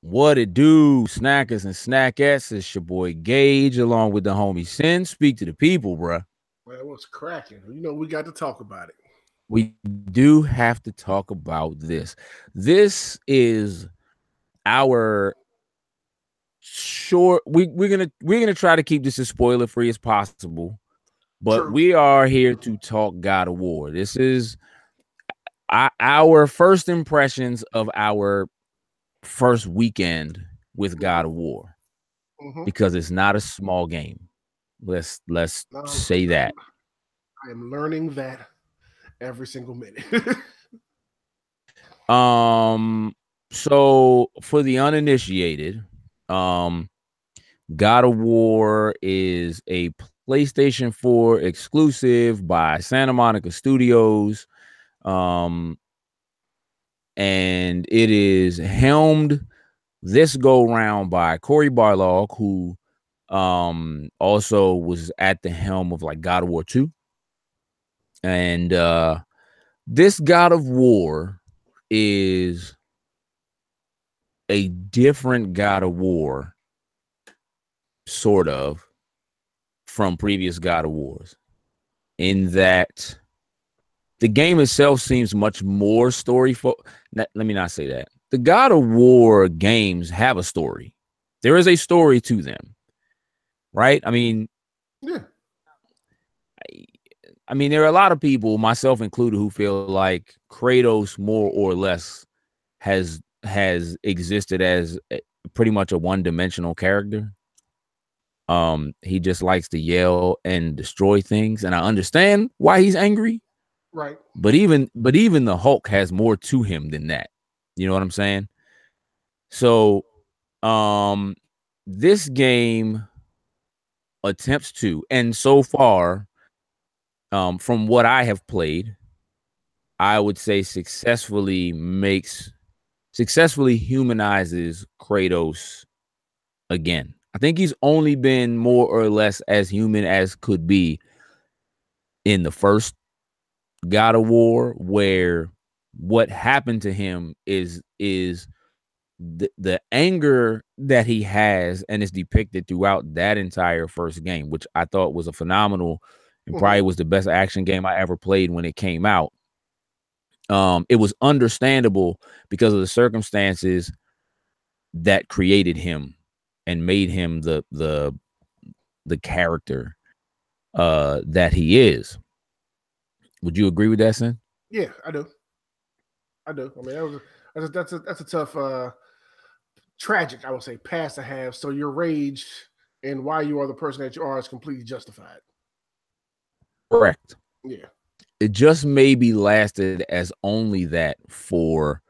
What it do, snackers and snackettes? It's your boy Gage along with the homie Sin. Speak to the people, bruh. Well, it was cracking. We got to talk about it. We do have to talk about this. This is our short. We're gonna try to keep this as spoiler free as possible, but True. we are here to talk God of War. This is our first impressions of our first weekend with God of War Mm-hmm. because it's not a small game. Let's Um, say that. I am learning that every single minute. Um, so for the uninitiated, um, God of War is a PlayStation 4 exclusive by Santa Monica Studios. Um, and it is helmed this go round by Corey Barlog, who also was at the helm of like God of War 2. And this God of War is a different God of War, sort of, from previous God of Wars, in that the game itself seems much more story. Let me not say that. The God of War games have a story. There is a story to them, right? Yeah. There are a lot of people, myself included, who feel like Kratos more or less has existed as pretty much a one-dimensional character. He just likes to yell and destroy things, and I understand why he's angry. Right. But even the Hulk has more to him than that. You know what I'm saying? So, um, this game attempts to, and so far, from what I have played, I would say successfully humanizes Kratos again. I think he's only been more or less as human as could be in the first God of War, where what happened to him is the anger that he has and is depicted throughout that entire first game, which I thought was a phenomenal and Mm-hmm. probably was the best action game I ever played when it came out. It was understandable because of the circumstances that created him and made him the character that he is. Would you agree with that, Sin? Yeah, I do. I do. I mean, that's a tough, tragic, I would say, pass to have. So your rage and why you are the person that you are is completely justified. Correct. Yeah. It just maybe lasted as only that for,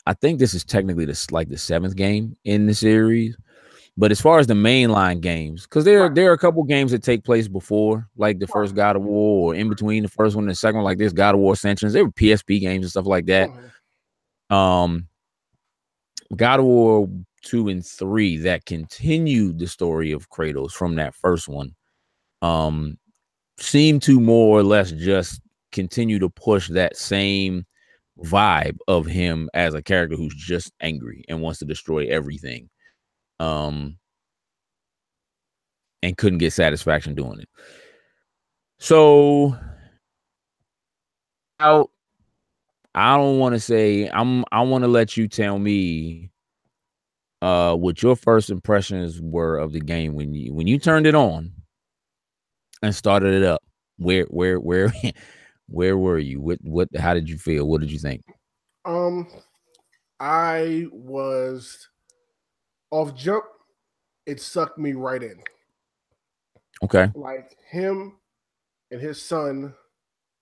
I think this is technically the seventh game in the series. But as far as the mainline games, because Right. there are a couple games that take place before, like the Right. first God of War, or in between the first one and the second one, like this God of War Ascensions. There were PSP games and stuff like that. Mm-hmm. Um, God of War 2 and 3 that continued the story of Kratos from that first one. Um, seem to more or less just continue to push that same vibe of him as a character who's just angry and wants to destroy everything. Um, and couldn't get satisfaction doing it. So out, I don't want to say I want to let you tell me what your first impressions were of the game when you turned it on and started it up. Where where were you? What how did you feel? What did you think? Um, I was off jump. It sucked me right in. Okay. Like him and his son.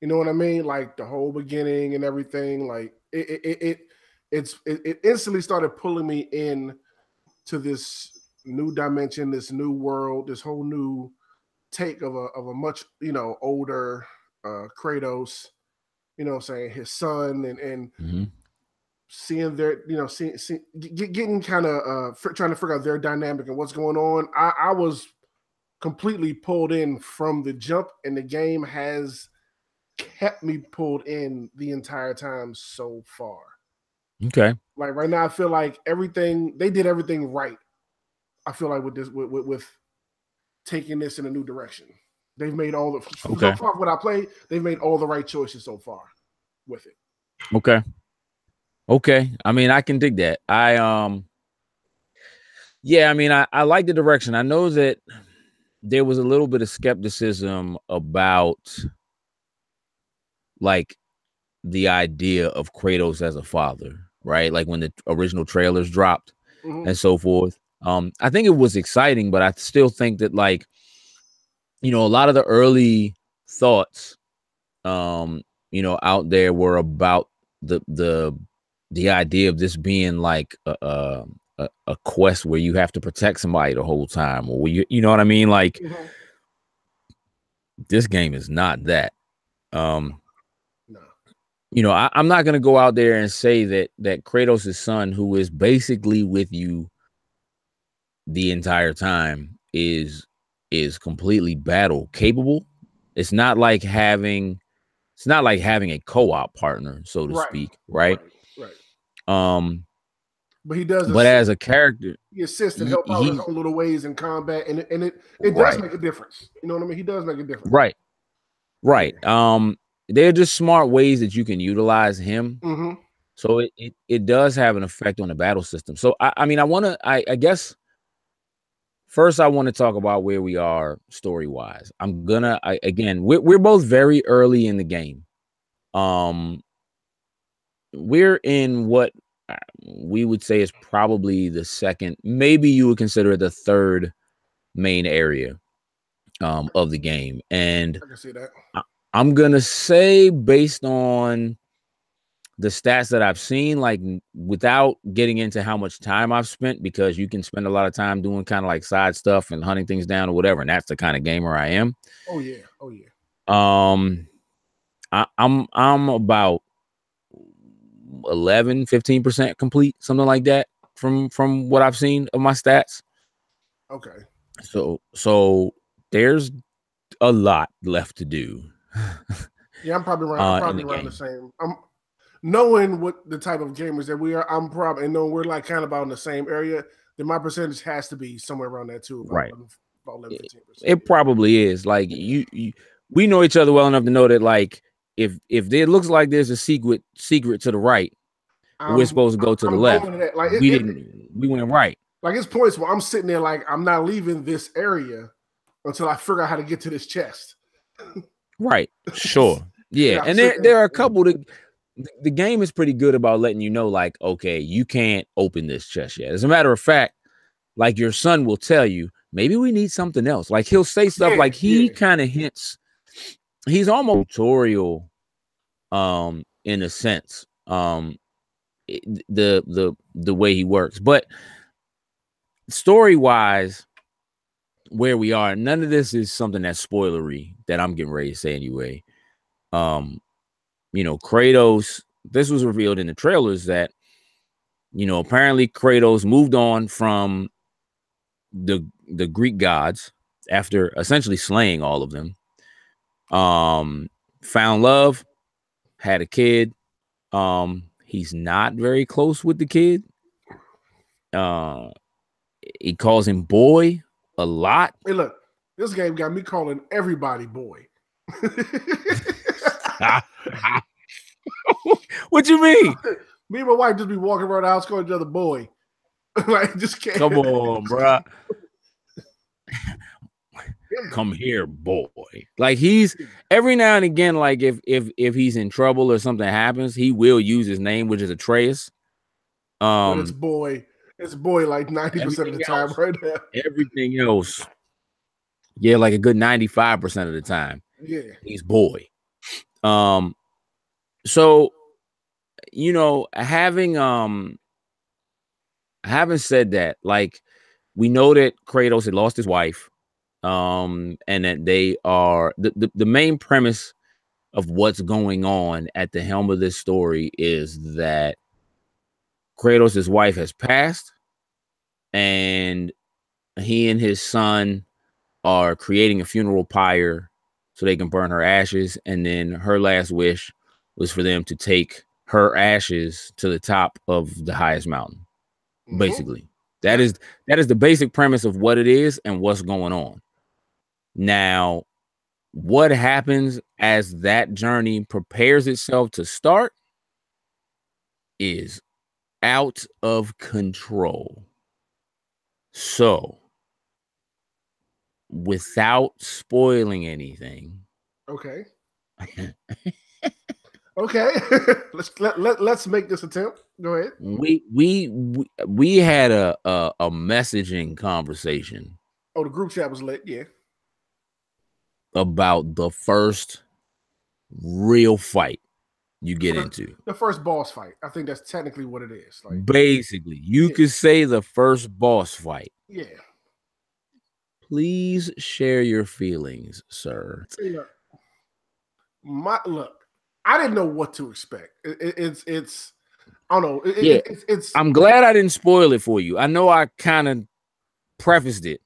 You know what I mean? Like the whole beginning and everything. Like it instantly started pulling me in to this new dimension, this new world, this whole new take of a much older Kratos. Saying his son and Mm-hmm. seeing their getting kind of trying to figure out their dynamic and what's going on. I was completely pulled in from the jump, and the game has kept me pulled in the entire time so far. Okay. Like right now, I feel like they did everything right. I feel like with this, with taking this in a new direction, they've made all the so Okay. far what I played. They've made all the right choices so far with it. Okay. Okay. I mean, I can dig that. Yeah, I mean, I like the direction. I know that there was a little bit of skepticism about like the idea of Kratos as a father, right? Like when the original trailers dropped Mm-hmm. and so forth. I think it was exciting, but I still think that like, a lot of the early thoughts out there were about the idea of this being like a quest where you have to protect somebody the whole time, or you know what I mean? Like Mm-hmm. this game is not that. Um, No. I'm not gonna go out there and say that Kratos' son, who is basically with you the entire time, is completely battle capable. It's not like having a co-op partner, so to Right. speak, right? Right. Right. Um, But he does but assist. as a character, He assists and help out his he own little ways in combat, and it does right, make a difference. You know what I mean? He does make a difference. right, right. Yeah. They're just smart ways that you can utilize him. Mm-hmm. So it does have an effect on the battle system. So I mean, I guess first I want to talk about where we are story wise. Again, we're both very early in the game. Um, we're in what we would say is probably the second, maybe you would consider it the third main area of the game. And I can see that. I'm gonna say, based on the stats that I've seen, like without getting into how much time I've spent, because you can spend a lot of time doing kind of like side stuff and hunting things down or whatever, and that's the kind of gamer I am. Oh yeah. Oh yeah. Um, I'm about 11-15% complete, something like that, from what I've seen of my stats. Okay. So there's a lot left to do. Yeah, I'm probably around. I'm In probably the around the game. same. I'm knowing what the type of gamers that we are. I'm probably and knowing we're like kind of about in the same area. Then my percentage has to be somewhere around that too, Right. about 11, It, 15%. it probably is. Like we know each other well enough to know that like if it looks like there's a secret to the right, we're supposed to go to the I'm left. going to that. Like We went right. like it's points where I'm sitting there like I'm not leaving this area until I figure out how to get to this chest. Right. Sure. Yeah. And there are a couple that the game is pretty good about letting you know, like, okay, you can't open this chest yet. As a matter of fact, like your son will tell you, maybe we need something else. Like he'll say stuff like he kind of hints, he's almost tutorial, in a sense, the way he works. But story wise, where we are, none of this is something that's spoilery that I'm getting ready to say anyway. Kratos, this was revealed in the trailers that, apparently Kratos moved on from the Greek gods after essentially slaying all of them. Found love, had a kid. He's not very close with the kid. He calls him boy a lot. Hey, look, this game got me calling everybody boy. What you mean? Me and my wife just be walking around the house calling each other boy. Like, just can't. Come on, bro. Come here, boy. Like he's every now and again, like if he's in trouble or something happens, he will use his name, which is Atreus. But it's boy like 90% of the time right now. Everything else, yeah, like a good 95% of the time. Yeah. He's boy. So having said that, like we know that Kratos had lost his wife. And that they are the main premise of what's going on at the helm of this story is that Kratos' wife has passed, and he and his son are creating a funeral pyre so they can burn her ashes, and then her last wish was for them to take her ashes to the top of the highest mountain. Basically, that is the basic premise of what it is and what's going on. Now, what happens as that journey prepares itself to start is out of control. So, without spoiling anything, Okay. Okay. let's make this attempt. Go ahead. We had a messaging conversation. Oh, the group chat was lit. Yeah. About the first real fight you get into. The first boss fight. I think that's technically what it is. Like, basically, you could say the first boss fight. Yeah. Please share your feelings, sir. See, look, I didn't know what to expect. It's I don't know. It's. I'm glad I didn't spoil it for you. I know I kind of prefaced it.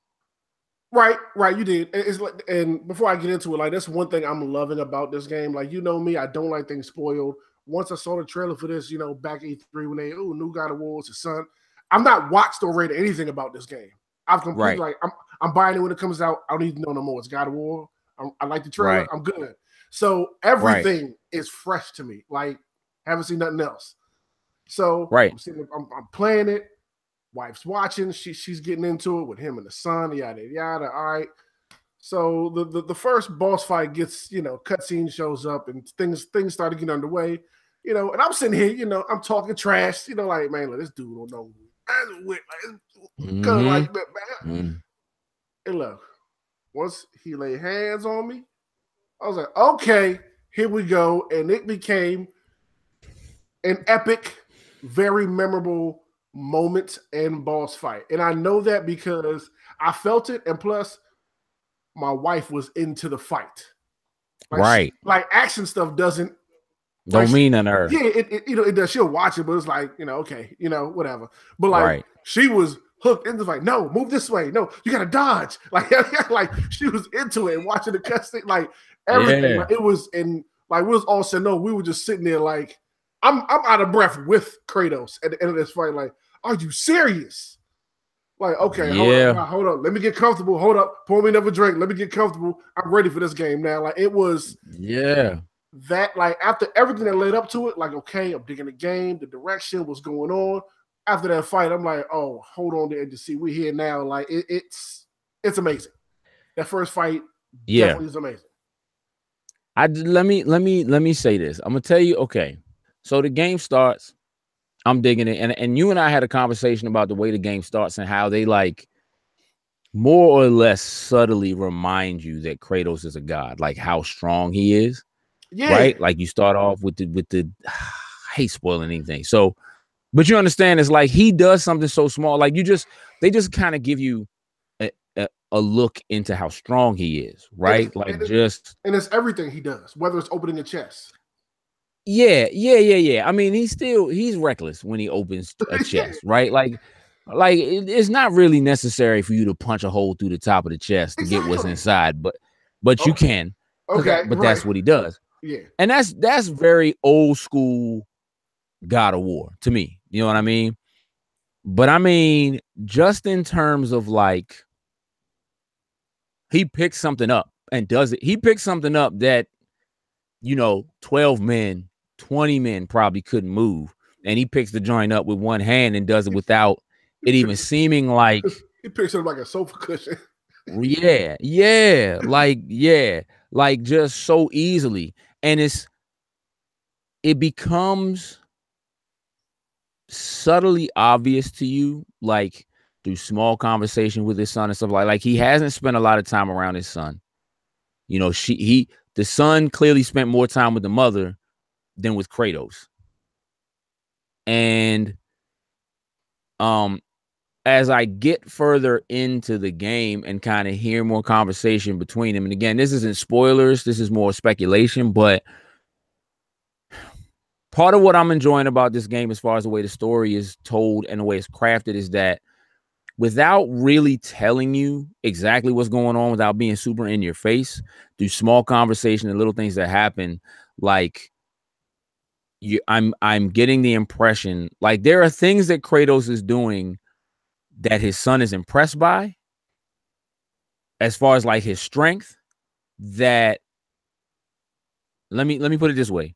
Right, you did. It's like, and before I get into it, like that's one thing I'm loving about this game. Like, you know me, I don't like things spoiled. Once I saw the trailer for this, back E3 when they new God of War, it's the son. I'm not watched or read anything about this game. I've completely like I'm buying it when it comes out. I don't need to know no more. It's God of War. I like the trailer. I'm good. So everything is fresh to me. Like, haven't seen nothing else. So I'm playing it. Wife's watching. She's getting into it with him and the son. Yada yada. All right. So the first boss fight gets, cutscene shows up and things start to get underway. And I'm sitting here, I'm talking trash. Like, man, look, this dude don't know. Like that, man. And look, once he laid hands on me, I was like, okay, here we go. And it became an epic, very memorable moment and boss fight. And I know that because I felt it. And plus, my wife was into the fight. Like, like action stuff don't mean on her. Yeah, it does. She'll watch it, but it's like, okay, whatever. But like she was hooked into the fight. No, move this way. No, you gotta dodge. Like she was into it and watching the cutscene, like everything. Like, it was, and like we was all saying no, we were just sitting there like I'm out of breath with Kratos at the end of this fight. Like, are you serious? Like, okay, hold up. Let me get comfortable. Hold up. Pour me another drink. Let me get comfortable. I'm ready for this game now. Like, it was that, like, after everything that led up to it, like, okay, I'm digging the game, the direction, what's going on. After that fight, I'm like, oh, hold on there to see we're here now. Like, it's amazing. That first fight definitely is amazing. Let me say this. I'm gonna tell you, okay. So the game starts. I'm digging it. And you and I had a conversation about the way the game starts and how they like more or less subtly remind you that Kratos is a god, like how strong he is. Yeah. Right? Like you start off with the I hate spoiling anything. So, but you understand, it's like he does something so small. Like they just kind of give you a look into how strong he is, right? And it's everything he does, whether it's opening a chest. Yeah. I mean, he's reckless when he opens a chest, right? Like it's not really necessary for you to punch a hole through the top of the chest to get what's inside, but you can. Okay, but that's what he does. Yeah, and that's very old school God of War to me. You know what I mean? But I mean, just in terms of like, he picks something up and does it. He picks something up that 12 men. 20 men probably couldn't move, and he picks the joint up with one hand and does it without it even seeming like he picks it up like a sofa cushion. like just so easily, and it becomes subtly obvious to you, like through small conversation with his son and stuff like he hasn't spent a lot of time around his son. The son clearly spent more time with the mother than with Kratos. And as I get further into the game and kind of hear more conversation between them, and again, this isn't spoilers, this is more speculation, but part of what I'm enjoying about this game as far as the way the story is told and the way it's crafted is that without really telling you exactly what's going on, without being super in your face, through small conversation and little things that happen, like I'm getting the impression like there are things that Kratos is doing that his son is impressed by, as far as like his strength. That let me put it this way.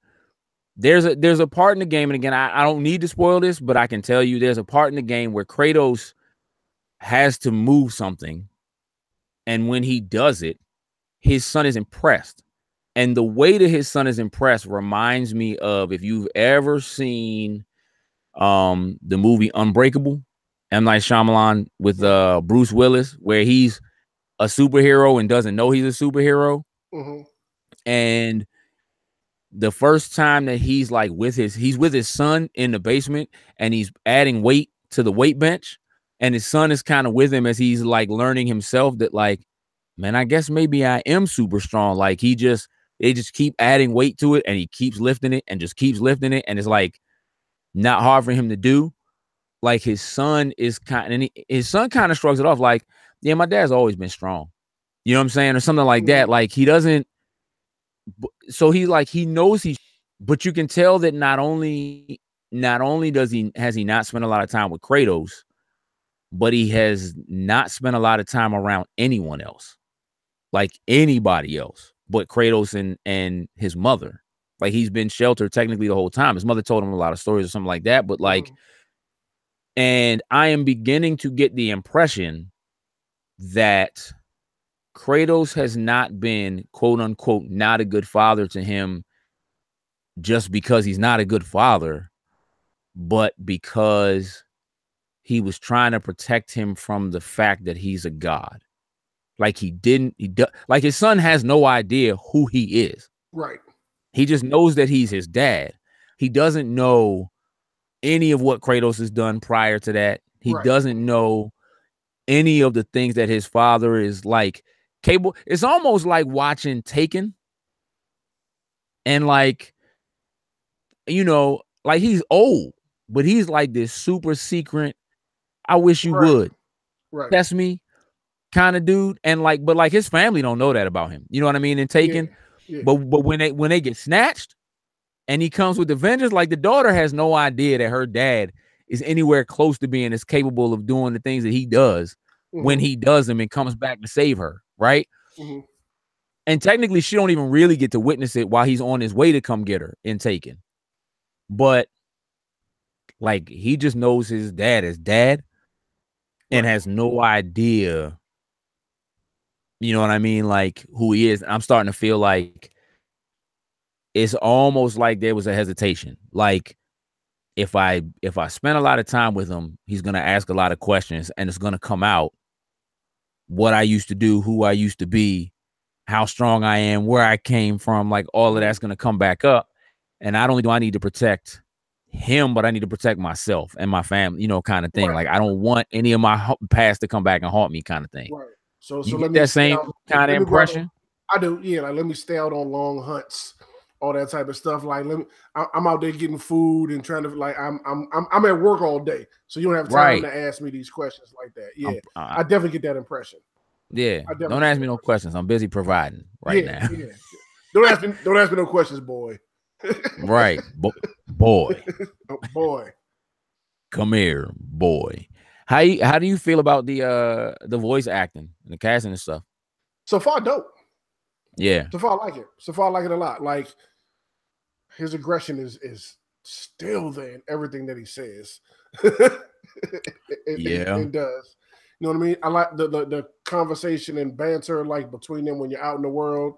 There's a part in the game, and again, I don't need to spoil this, but I can tell you there's a part in the game where Kratos has to move something, and when he does it, his son is impressed. And the way that his son is impressed reminds me of, if you've ever seen the movie Unbreakable, M. Night Shyamalan with Bruce Willis, where he's a superhero and doesn't know he's a superhero. Mm-hmm. And the first time that he's with his son in the basement, and he's adding weight to the weight bench, and his son is kind of with him as he's like learning himself that like, man, I guess maybe I am super strong. Like they just keep adding weight to it, and he keeps lifting it and just keeps lifting it, and it's like not hard for him to do. Like his son kind of shrugs it off like, yeah, my dad's always been strong. You know what I'm saying? Or something like that. Like he doesn't. So he knows but you can tell that not only has he not spent a lot of time with Kratos, but he has not spent a lot of time around anyone else, like anybody else but Kratos and his mother. Like he's been sheltered technically the whole time. His mother told him a lot of stories or something like that, but like, and I am beginning to get the impression that Kratos has not been, quote unquote, not a good father to him just because he's not a good father, but because he was trying to protect him from the fact that he's a god. Like like his son has no idea who he is. Right. He just knows that he's his dad. He doesn't know any of what Kratos has done prior to that. He doesn't know any of the things that his father is like capable. It's almost like watching Taken, and like, you know, like he's old, but he's like this super secret, I wish you would test me kind of dude. And like, but like his family don't know that about him. You know what I mean? And Taken. Yeah. But when they get snatched and he comes with the vengeance, like the daughter has no idea that her dad is anywhere close to being as capable of doing the things that he does when he does them and comes back to save her, right? And technically, she don't even really get to witness it while he's on his way to come get her in Taken. But like, he just knows his dad is dad and has no idea, you know what I mean, like who he is. I'm starting to feel like it's almost like there was a hesitation. Like if I spend a lot of time with him, he's gonna ask a lot of questions, and it's gonna come out what I used to do, who I used to be, how strong I am, where I came from. Like all of that's gonna come back up, and not only do I need to protect him, but I need to protect myself and my family, you know, kind of thing. Like I don't want any of my past to come back and haunt me, kind of thing. Right. So you let get me that same kind of impression. I do, yeah. Like let me stay out on long hunts, all that type of stuff. Like I'm out there getting food and trying to like I'm at work all day, so you don't have time to ask me these questions like that. Yeah, I definitely get that impression. Yeah, don't ask me no questions. I'm busy providing now. Yeah. Don't ask me no questions, boy. Right, boy. Boy. Come here, boy. How do you feel about the voice acting and the casting and stuff? So far, dope. Yeah. So far, I like it. So far, I like it a lot. Like his aggression is still there in everything that he says. It does. You know what I mean? I like the conversation and banter like between them when you're out in the world.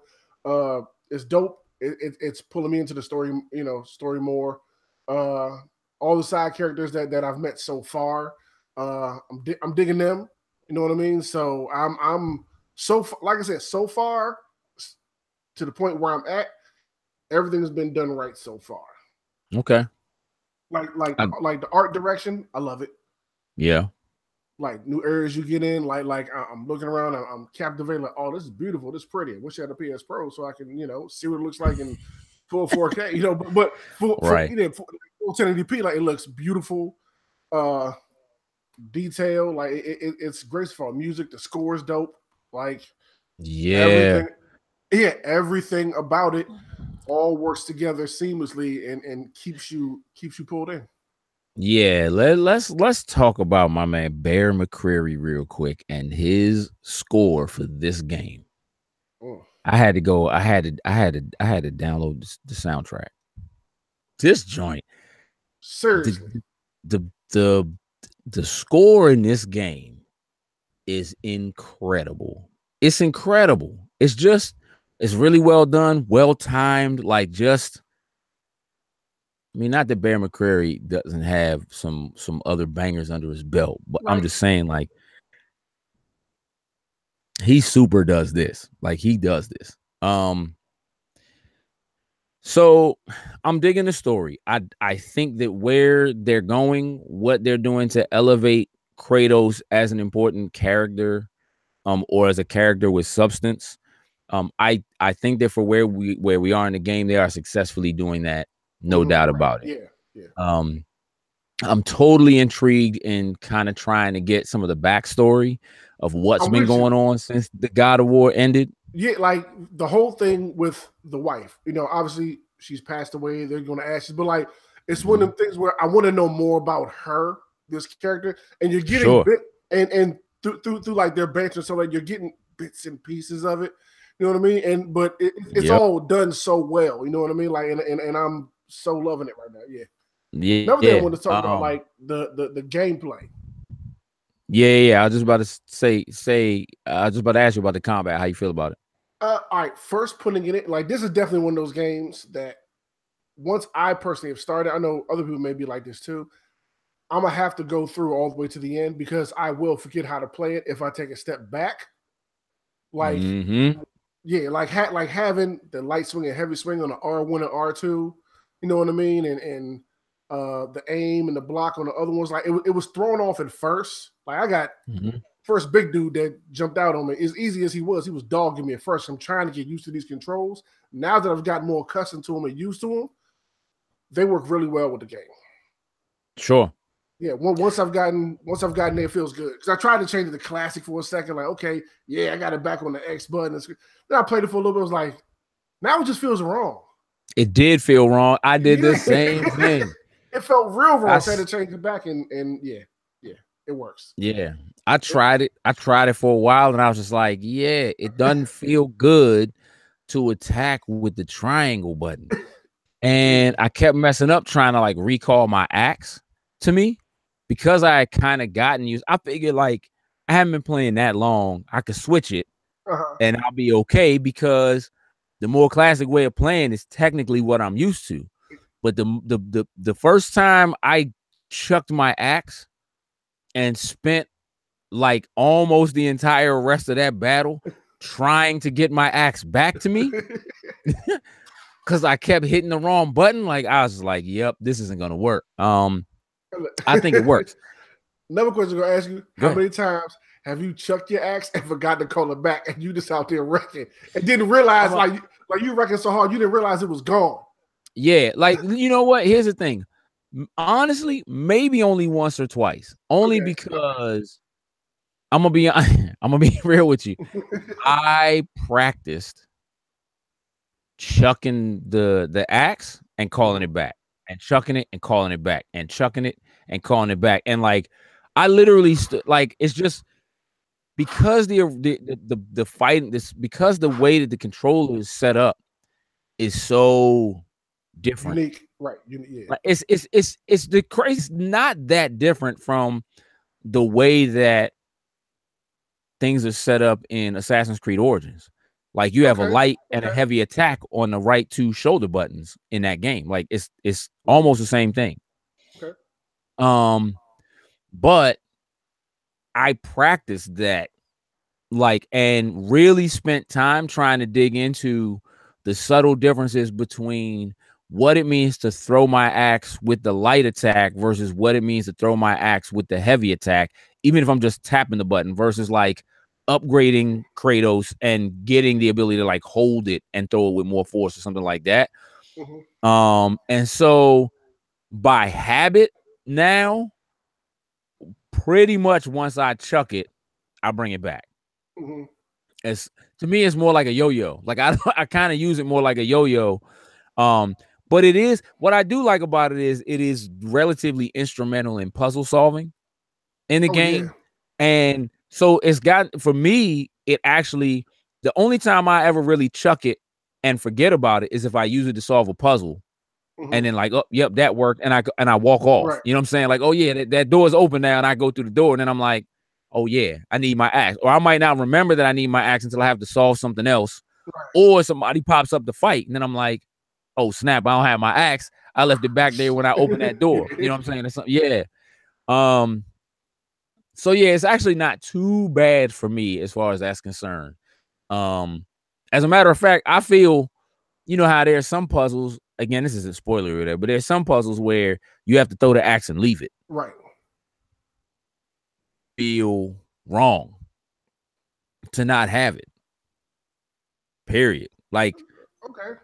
It's dope. It's pulling me into the story. You know, story more. All the side characters that I've met so far, I'm digging them. You know what I mean? So I'm so like I said, so far to the point where I'm at, everything's been done right so far. Okay. Like the art direction, I love it. Yeah. Like new areas you get in, like I'm looking around, I'm captivated. Like, oh, this is beautiful, this is pretty. I wish I had a PS Pro so I can, see what it looks like in full 4K. But full 1080p, like it looks beautiful. Detail, like it's graceful. Music, the score is dope. Like everything about it all works together seamlessly and keeps you pulled in. Yeah, let's talk about my man Bear McCreary real quick and his score for this game. Mm. I had to go. I had to download the soundtrack. This joint, the Seriously. the the the score in this game is incredible. It's incredible. It's really well done, well timed. Like just, I mean, not that Bear McCreary doesn't have some other bangers under his belt, but I'm Right. just saying, like, he super does this. Like he does this. So I'm digging the story. I think that where they're going, what they're doing to elevate Kratos as an important character, or as a character with substance. I think that for where we are in the game, they are successfully doing that, no doubt Right. about it. Yeah. Yeah. I'm totally intrigued in kind of trying to get some of the backstory of what's I'm been with you. going on since the God of War ended. Yeah, like the whole thing with the wife. Obviously she's passed away. They're going to ashes, but like it's one of Mhm. the things where I want to know more about her, this character, and you're getting Sure. bit and through like their banter, so like you're getting bits and pieces of it. You know what I mean? And but it's Yep. all done so well. You know what I mean? Like and I'm so loving it right now. Yeah. Another thing I Yeah. want to talk about, like the gameplay. Yeah. I was just about to say. I was just about to ask you about the combat. How you feel about it? All right, first putting it in, like this is definitely one of those games that once I personally have started, I know other people may be like this too. I'm gonna have to go through all the way to the end because I will forget how to play it if I take a step back. Like, Mm-hmm. yeah, like having the light swing and heavy swing on the R1 and R2, you know what I mean, and the aim and the block on the other ones, like it was thrown off at first. Like I got Mm-hmm. first big dude that jumped out on me. As easy as he was dogging me at first. I'm trying to get used to these controls. Now that I've gotten more accustomed to them and used to them, they work really well with the game. Sure. Yeah, once I've gotten there, it feels good. Because I tried to change it to classic for a second, like, okay, yeah, I got it back on the X button. Then I played it for a little bit. I was like, now it just feels wrong. It did feel wrong. I did the Yeah. same thing. It felt real wrong. So I I had to change it back, and yeah, it works. Yeah. I tried it. I tried it for a while and I was just like, yeah, it doesn't feel good to attack with the triangle button. And I kept messing up trying to like recall my axe to me because I had kind of gotten used. I figured like I haven't been playing that long. I could switch it Uh-huh. and I'll be okay because the more classic way of playing is technically what I'm used to. But the first time I chucked my axe and spent like almost the entire rest of that battle trying to get my axe back to me because I kept hitting the wrong button. Like I was like, "Yep, this isn't gonna work." I think it works. Another question I'm gonna ask you: Go how ahead. many times have you chucked your axe and forgot to call it back, and you just out there wrecking and didn't realize, like you wrecking so hard, you didn't realize it was gone? Yeah, like you know what? Here's the thing. Honestly, maybe only once or twice. Only Okay. because I'm gonna be I'm gonna be real with you. I practiced chucking the axe and calling Mhm. it back, and chucking it and calling it back, and chucking it and calling it back, and like I literally like it's just because the fighting this because the way that the controller is set up is so different. Unique, right? Yeah. Like it's the crazy not that different from the way that things are set up in Assassin's Creed Origins. Like you have a Okay. light and a Okay. heavy attack on the right two shoulder buttons in that game. Like it's Mhm. almost the same thing. Okay. Um, but I practiced that like and really spent time trying to dig into the subtle differences between what it means to throw my axe with the light attack versus what it means to throw my axe with the heavy attack, even if I'm just tapping the button versus like upgrading Kratos and getting the ability to like hold it and throw it with more force or something like that. Hmm. And so by habit now, pretty much once I chuck it, I bring it back. Hmm. It's to me, it's more like a yo-yo. Like I kind of use it more like a yo-yo. Um, but it is what I do like about it is relatively instrumental in puzzle solving in the Oh yeah. game. And so it's got for me, it actually the only time I ever really chuck it and forget about it is if I use it to solve a puzzle and Hmm. then like, oh, yep, that worked, and I walk off. Right. You know what I'm saying? Like, oh yeah, that door's open now, and I go through the door, and then I'm like, oh yeah, I need my axe, or I might not remember that I need my axe until I have to solve something else, Right. or somebody pops up to fight, and then I'm like, oh snap, I don't have my axe. I left it back there when I opened that door. You know what I'm saying? Or something. Yeah. Um. So yeah, it's actually not too bad for me as far as that's concerned. Um. As a matter of fact, I feel you know how there's some puzzles. Again, this isn't spoiler or whatever, but there's some puzzles where you have to throw the axe and leave it. Right. Feel wrong to not have it. Period. Like, Okay.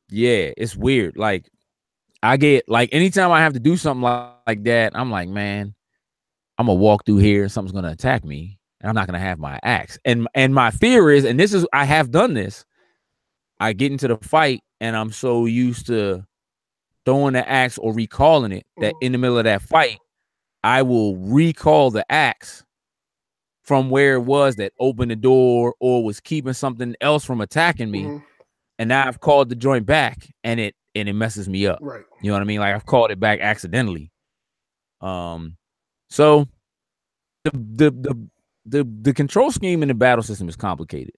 yeah, it's weird. Like, I get like anytime I have to do something like that, I'm like, man, I'm gonna walk through here, something's gonna attack me, and I'm not gonna have my axe. And my fear is, and this is I have done this. I get into the fight, and I'm so used to throwing the axe or recalling it that Hmm. in the middle of that fight, I will recall the axe from where it was that opened the door or was keeping something else from attacking me. Hmm. And now I've called the joint back and it messes me up. Right. You know what I mean? Like I've called it back accidentally. Um so the the the the control scheme in the battle system is complicated.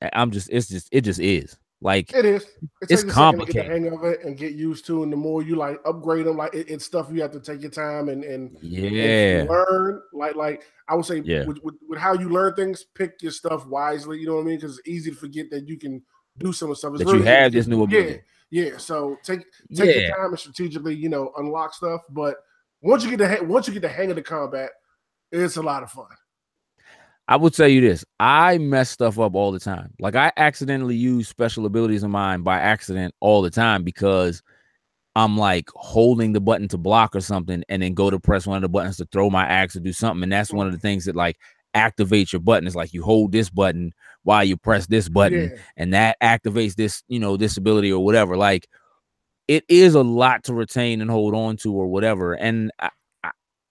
It just is. Like It is. It it's takes a second to get the complicated. hang of it and get used to, and the more you like upgrade them, like it's stuff you have to take your time and Yeah. learn. Like I would say, Yeah. with how you learn things, pick your stuff wisely. You know what I mean? Because it's easy to forget that you can do some of the stuff. It's That you really easy to have forget. this new Yeah, ability. yeah. So take your Yeah. time and strategically, unlock stuff. But once you get the hang of the combat, it's a lot of fun. I will tell you this. I mess stuff up all the time. Like I accidentally use special abilities of mine by accident all the time because I'm like holding the button to block or something and then go to press one of the buttons to throw my axe or do something. And that's one of Mhm. the things that like activates your button. It's like you hold this button while you press this button Yeah. and that activates this, this ability or whatever. Like it is a lot to retain and hold on to or whatever. And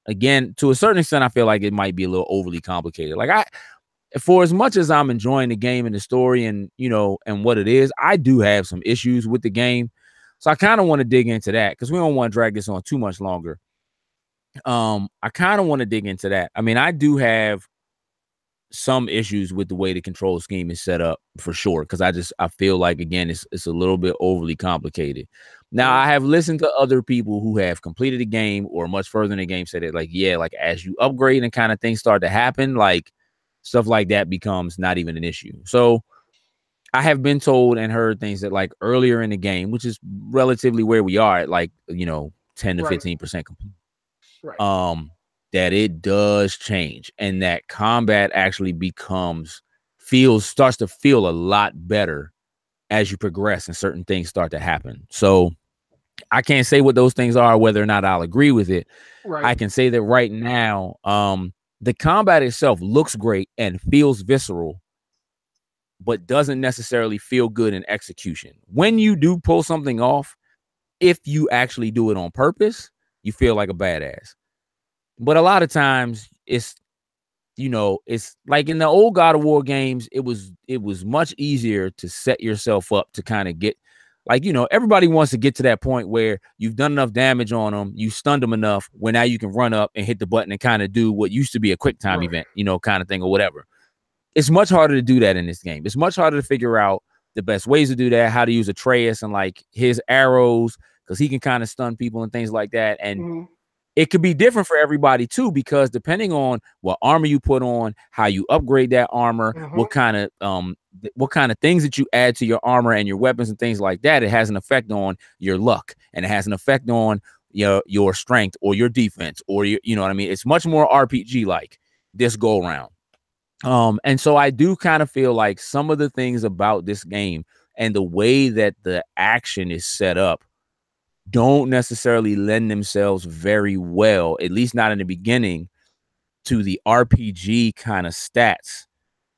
again, to a certain extent, I feel like it might be a little overly complicated. Like for as much as I'm enjoying the game and the story and and what it is, I do have some issues with the game. So I kind of want to dig into that because we don't want to drag this on too much longer. I kind of want to dig into that. I mean, I do have some issues with the way the control scheme is set up for sure because I feel like again it's a little bit overly complicated. Now Mhm. I have listened to other people who have completed the game or much further in the game said that like yeah, like as you upgrade and kind of things start to happen, like stuff like that becomes not even an issue. So I have been told and heard things that like earlier in the game, which is relatively where we are at like 10 to Right. 15% complete, Right. um that it does change and that combat actually starts to feel a lot better as you progress and certain things start to happen. So I can't say what those things are, whether or not I'll agree with it. Right. I can say that right now, the combat itself looks great and feels visceral, but doesn't necessarily feel good in execution. When you do pull something off, if you actually do it on purpose, you feel like a badass. But a lot of times it's like in the old God of War games, it was much easier to set yourself up to kind of get like everybody wants to get to that point where you've done enough damage on them, you stunned them enough where now you can run up and hit the button and kind of do what used to be a quick time Right. event, kind of thing or whatever. It's much harder to do that in this game. It's much harder to figure out the best ways to do that, how to use Atreus and like his arrows, because he can kind of stun people and things like that. And Mhm. it could be different for everybody too, because depending on what armor you put on, how you upgrade that armor, Mhm. what kind of things that you add to your armor and your weapons and things like that, it has an effect on your luck and it has an effect on your strength or your defense or you know what I mean? It's much more RPG like this go around. And so I do kind of feel like some of the things about this game and the way that the action is set up don't necessarily lend themselves very well, at least not in the beginning, to the RPG kind of stats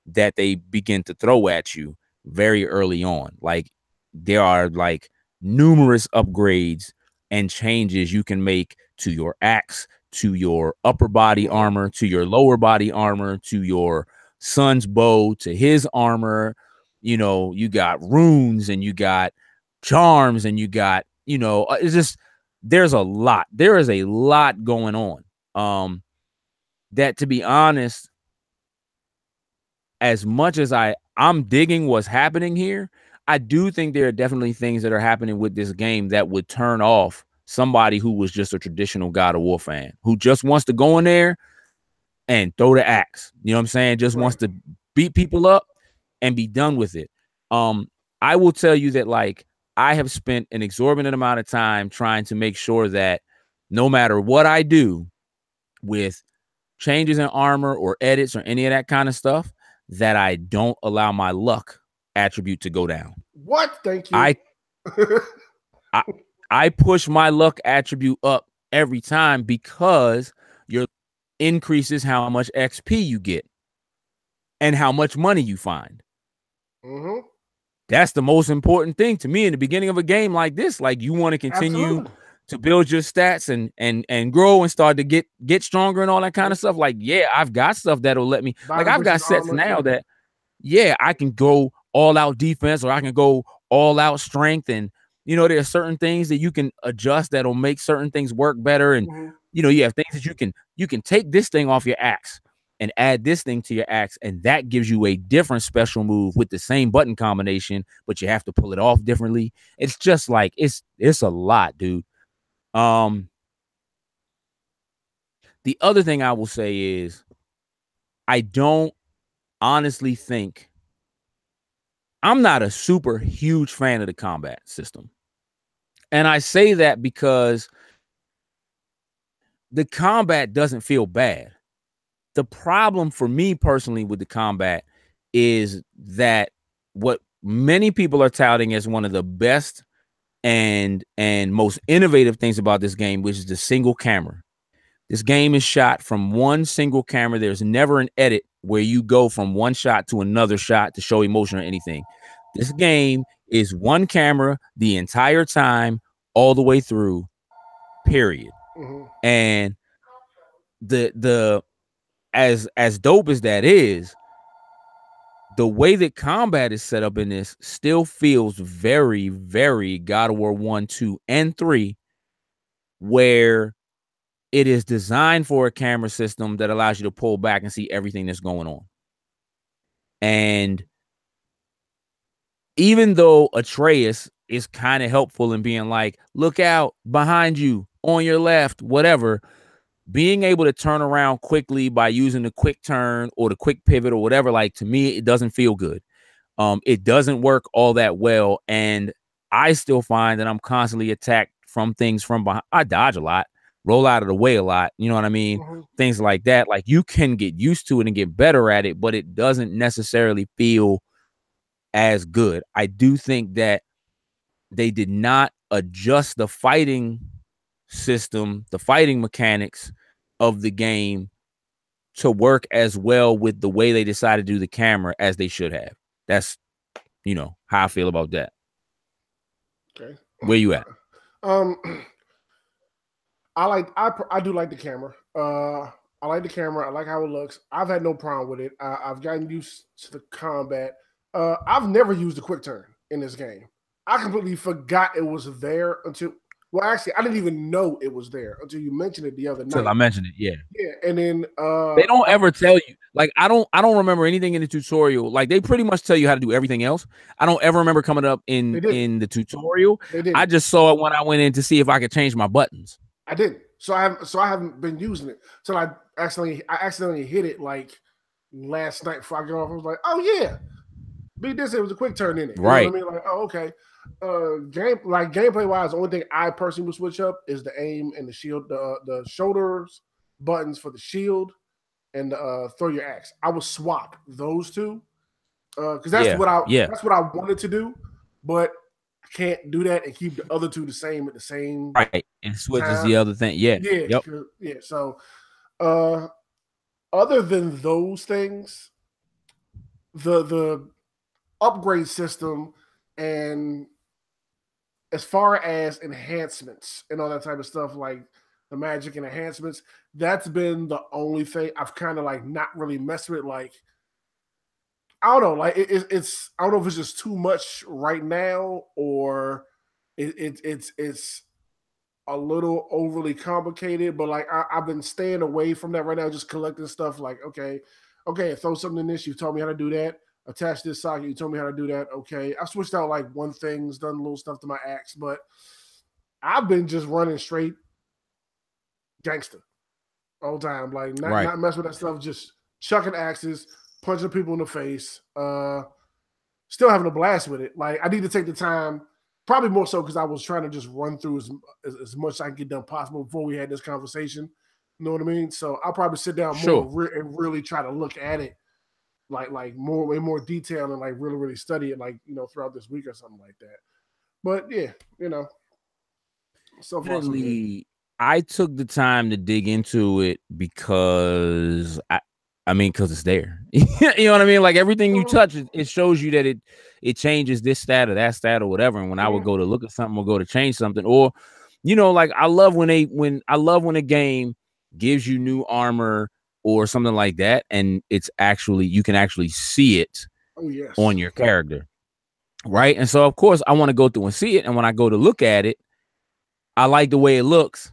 that they begin to throw at you very early on. Like there are like numerous upgrades and changes you can make to your axe, to your upper body armor, to your lower body armor, to your son's bow, to his armor. You know, you got runes and you got charms and you got, you know, it's just there's a lot. There is a lot going on. That, to be honest, as much as I'm digging what's happening here, I do think there are definitely things that are happening with this game that would turn off somebody who was just a traditional God of War fan, who just wants to go in there and throw the axe. You know what I'm saying? Just wants to beat people up and be done with it. I will tell you that, like, I have spent an exorbitant amount of time trying to make sure that no matter what I do with changes in armor or edits or any of that kind of stuff, that I don't allow my luck attribute to go down. What? Thank you. I push my luck attribute up every time because your increases how much XP you get and how much money you find. That's the most important thing to me in the beginning of a game like this. Like, you want to continue to build your stats and grow and start to get stronger and all that kind of stuff. Like, yeah, I've got stuff that'll let me, like, I've got sets now that, yeah, I can go all out defense or I can go all out strength. And, you know, there are certain things that you can adjust that'll make certain things work better. And, you know, you have things that you can take this thing off your axe and add this thing to your axe, and that gives you a different special move with the same button combination, but you have to pull it off differently. It's just like, it's a lot, dude. The other thing I will say is, I don't honestly think, I'm not a super huge fan of the combat system. And I say that because the combat doesn't feel bad. The problem for me personally with the combat is that what many people are touting as one of the best and most innovative things about this game, which is the single camera. This game is shot from one single camera. There's never an edit where you go from one shot to another shot to show emotion or anything. This game is one camera the entire time, all the way through, period. And the as dope as that is, the way that combat is set up in this still feels very, very God of War 1, 2, and 3, where it is designed for a camera system that allows you to pull back and see everything that's going on. And even though Atreus is kind of helpful in being like, look out behind you, on your left, whatever, being able to turn around quickly by using the quick turn or the quick pivot or whatever, like, to me, it doesn't feel good. It doesn't work all that well. And I still find that I'm constantly attacked from things from behind. I dodge a lot, roll out of the way a lot. You know what I mean? Things like that. Like, you can get used to it and get better at it, but it doesn't necessarily feel as good. I do think that they did not adjust the fighting system, the fighting mechanics of the game to work as well with the way they decided to do the camera as they should have. That's, you know, how I feel about that. Okay. Where you at? I do like the camera. I like the camera. I like how it looks. I've had no problem with it. I've gotten used to the combat. I've never used a quick turn in this game. I completely forgot it was there until, well, actually, I didn't even know it was there until you mentioned it the other night. Until I mentioned it, yeah. Yeah, and then they don't ever tell you. Like, I don't remember anything in the tutorial. Like, they pretty much tell you how to do everything else. I don't ever remember coming up in the tutorial. I just saw it when I went in to see if I could change my buttons. I didn't. So I haven't been using it. So I accidentally hit it like last night before I got off. I was like, oh yeah, beat this. It was a quick turn in it. You right. know what I mean? Like, oh, okay. Gameplay wise, the only thing I personally would switch up is the aim and the shield, the shoulders buttons for the shield and throw your axe. I would swap those two because that's what I wanted to do, but I can't do that and keep the other two the same at the same right. And switch is the other thing. Yeah. Yeah. Yep. Yeah. So other than those things, the upgrade system and as far as enhancements and all that type of stuff, like the magic and enhancements, that's been the only thing I've kind of like not really messed with. Like, I don't know, like it's I don't know if it's just too much right now or it's a little overly complicated, but like I've been staying away from that right now, just collecting stuff. Like, okay, throw something in this. You told me how to do that. Attach this socket. You told me how to do that. Okay, I switched out like one thing's done little stuff to my axe, but I've been just running straight gangster all the time. Like Right. not mess with that stuff. Just chucking axes, punching people in the face. Still having a blast with it. Like, I need to take the time. Probably more so because I was trying to just run through as much as I can get done possible before we had this conversation. You know what I mean? So I'll probably sit down more and really try to look at it like more in more detail and like really study it like throughout this week or something like that. But yeah, so far so good. I took the time to dig into it because because it's there. You know what I mean? Like everything you touch, it shows you that it changes this stat or that stat or whatever. And when I would go to look at something or go to change something, or like I love when a game gives you new armor or something like that, and it's actually you can actually see it on your character, right? And so of course I want to go through and see it, and when I go to look at it, I like the way it looks,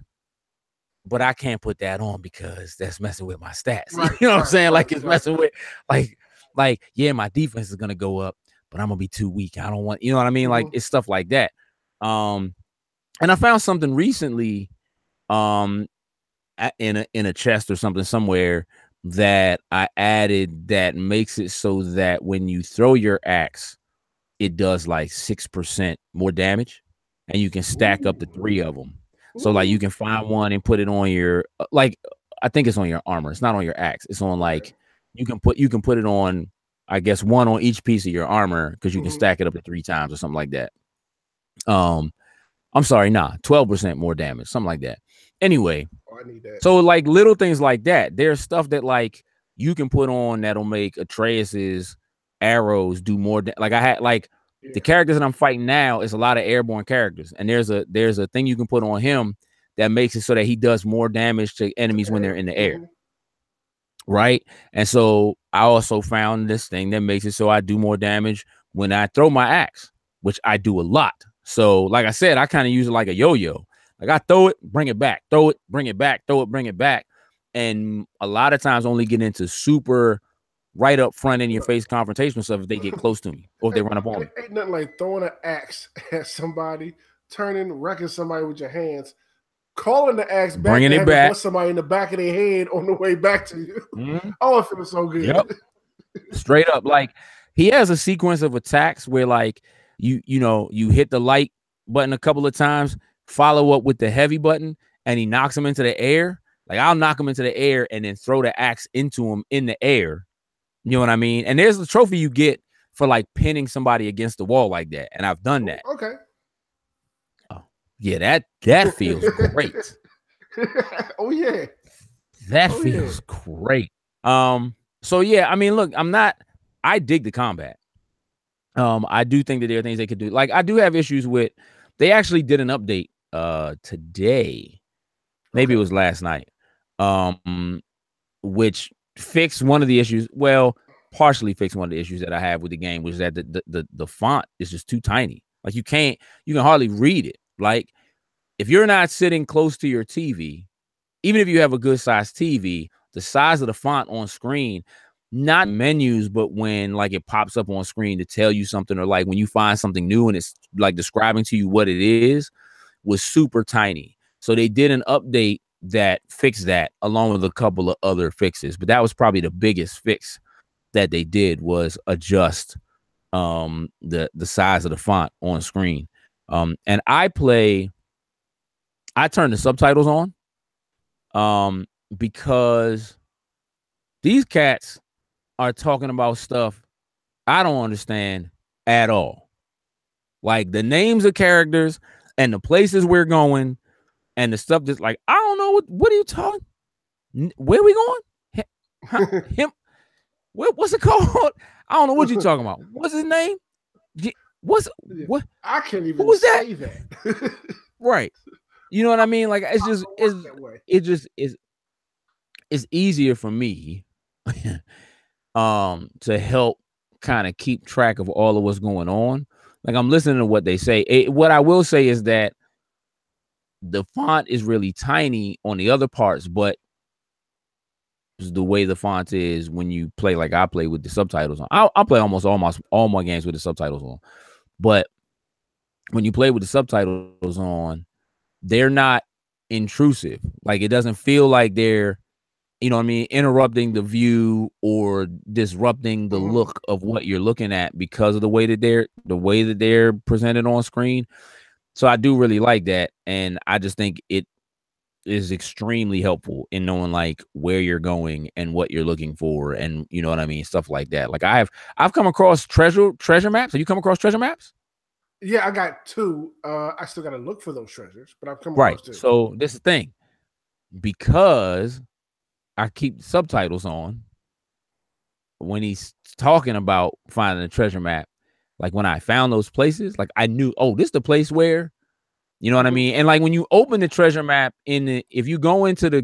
but I can't put that on because that's messing with my stats. Right, you know what I'm saying? Like it's messing with like yeah, my defense is gonna go up, but I'm gonna be too weak. I don't want, you know what I mean? Like it's stuff like that. And I found something recently, in a chest or something somewhere that I added that makes it so that when you throw your axe, it does like 6% more damage, and you can stack up to 3 of them. So like you can find one and put it on your like I think it's on your armor. It's not on your axe. It's on like you can put it on, I guess, one on each piece of your armor because you can stack it up to 3 times or something like that. I'm sorry, 12% more damage, something like that. Anyway, I need that. So like little things like that. There's stuff that like you can put on that'll make Atreus's arrows do more. Like I had like the characters that I'm fighting now is a lot of airborne characters, and there's a thing you can put on him that makes it so that he does more damage to enemies when they're in the air. Right. And so I also found this thing that makes it so I do more damage when I throw my axe, which I do a lot. So like I said, I kind of use it like a yo-yo. Like I throw it, bring it back, throw it, bring it back, throw it, bring it back. And a lot of times only get into super right up front in your face confrontation stuff if they get close to me or if they run up on me. Ain't nothing like throwing an axe at somebody, wrecking somebody with your hands, calling the axe back, bringing it back, bust somebody in the back of their head on the way back to you. Oh, it feels so good. Yep. Straight up. Like he has a sequence of attacks where like you hit the light button a couple of times, follow up with the heavy button, and he knocks him into the air. Like I'll knock him into the air and then throw the axe into him in the air. You know what I mean? And there's the trophy you get for like pinning somebody against the wall like that. And I've done that. Okay. Oh, yeah, that feels great. Oh yeah. That feels great. So yeah, I mean, look, I dig the combat. I do think that there are things they could do. Like I do have issues with, they actually did an update today. Maybe it was last night. Which fixed one of the issues. Well, partially fixed one of the issues that I have with the game, which is that the font is just too tiny. Like you can hardly read it. Like if you're not sitting close to your TV, even if you have a good sized TV, the size of the font on screen, not menus, but when like it pops up on screen to tell you something, or like when you find something new and it's like describing to you what it is, was super tiny. So they did an update that fixed that along with a couple of other fixes, but that was probably the biggest fix that they did, was adjust the size of the font on screen. And I turn the subtitles on because these cats are talking about stuff I don't understand at all. Like the names of characters and the places we're going and the stuff that's like, I don't know, what are you talking? Where are we going? Him? What's it called? I don't know what you're talking about. What's his name? What's Yeah. what? I can't Who even was that? say that. Right. You know what I mean? Like it's just It it's works that way. it just is it's easier for me to help kind of keep track of all of what's going on. Like I'm listening to what they say. What I will say is that the font is really tiny on the other parts, but the way the font is when you play, like I play with the subtitles on. I'll play almost all my games with the subtitles on. But when you play with the subtitles on, they're not intrusive. Like it doesn't feel like they're, you know what I mean, interrupting the view or disrupting the Mhm. look of what you're looking at because of the way that they're presented on screen. So I do really like that. And I just think it is extremely helpful in knowing like where you're going and what you're looking for, and you know what I mean, stuff like that. Like I've come across treasure maps. Have you come across treasure maps? Yeah, I got two. I still got to look for those treasures, but I've come Right. across two. So this is the thing, because I keep subtitles on when he's talking about finding a treasure map. Like when I found those places, like I knew, oh, this is the place where, you know what I Mhm. mean? And like when you open the treasure map if you go into the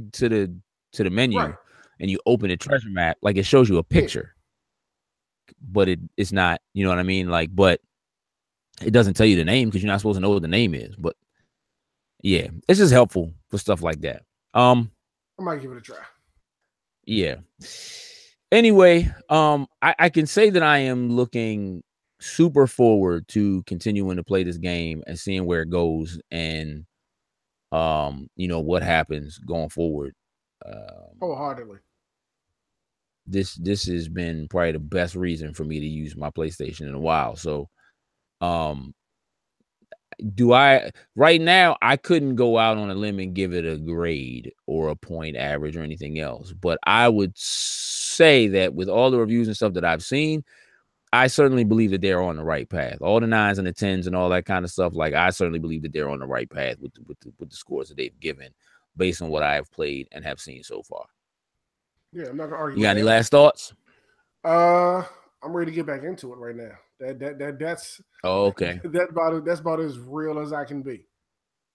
Right. menu and you open the treasure map, like it shows you a Yeah. picture, but it's not, you know what I mean? Like, but it doesn't tell you the name because you're not supposed to know what the name is. But yeah, it's just helpful for stuff like that. I might give it a try. Yeah. Anyway, I can say that I am looking super forward to continuing to play this game and seeing where it goes, and you know what happens going forward. Wholeheartedly. This has been probably the best reason for me to use my PlayStation in a while. So um do I right now I couldn't go out on a limb and give it a grade or a point average or anything else, but I would say that with all the reviews and stuff that I've seen, I certainly believe that they're on the right path. All the 9s and the 10s and all that kind of stuff, like I certainly believe that they're on the right path with the scores that they've given based on what I have played and have seen so far. Yeah, I'm not gonna argue You with got any that. last thoughts? I'm ready to get back into it right now. That's Oh, okay. that's about as real as I can be.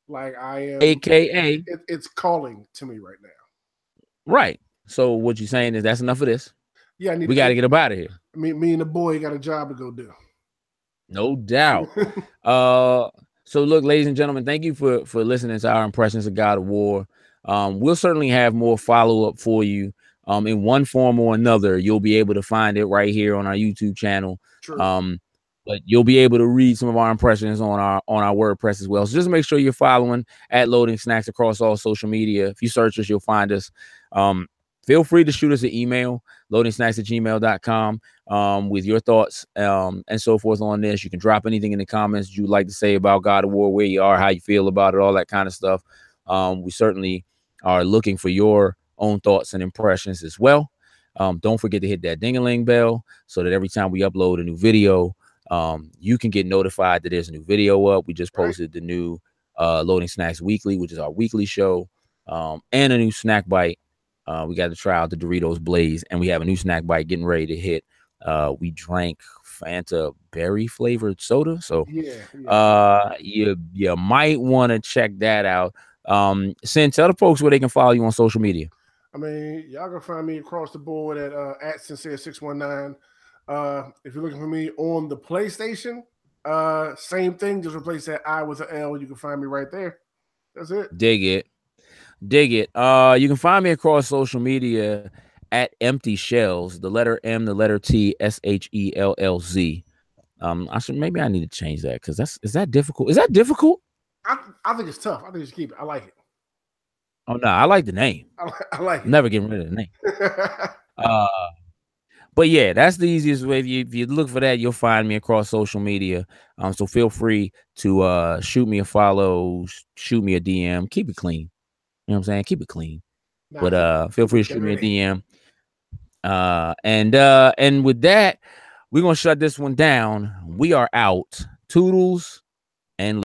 Like I am. AKA, It's calling to me right now. right. So what you're saying is that's enough of this. Yeah, I need. We got to get up out of here. Me and the boy got a job to go do. No doubt. So look, ladies and gentlemen, thank you for listening to our impressions of God of War. We'll certainly have more follow-up for you. In one form or another, you'll be able to find it right here on our YouTube channel. True. But you'll be able to read some of our impressions on our WordPress as well. So just make sure you're following at Loading Snacks across all social media. If you search us, you'll find us. Feel free to shoot us an email, loadingsnacks@gmail.com, with your thoughts and so forth on this. You can drop anything in the comments you'd like to say about God of War, where you are, how you feel about it, all that kind of stuff. We certainly are looking for your own thoughts and impressions as well. Don't forget to hit that ding-a-ling bell so that every time we upload a new video, you can get notified that there's a new video up. We just posted the new Loading Snacks Weekly, which is our weekly show, and a new snack bite. We got to try out the Doritos Blaze, and we have a new snack bite getting ready to hit. We drank Fanta berry flavored soda, so you might want to check that out. Sin, tell the folks where they can follow you on social media. I mean, y'all can find me across the board at Sincere619. If you're looking for me on the PlayStation, same thing, just replace that I with an L. You can find me right there. That's it. Dig it. You can find me across social media at Empty Shells, the letter M, the letter T, SHELLZ. Maybe I need to change that because is that difficult? Is that difficult? I think it's tough. I think you should keep it. I like it. Oh no, I like the name. I like it. Never getting rid of the name. But yeah, that's the easiest way. If you look for that, you'll find me across social media. So feel free to shoot me a follow, shoot me a DM. Keep it clean. You know what I'm saying? Keep it clean. But feel free to shoot me a DM. And with that, we're gonna shut this one down. We are out. Toodles and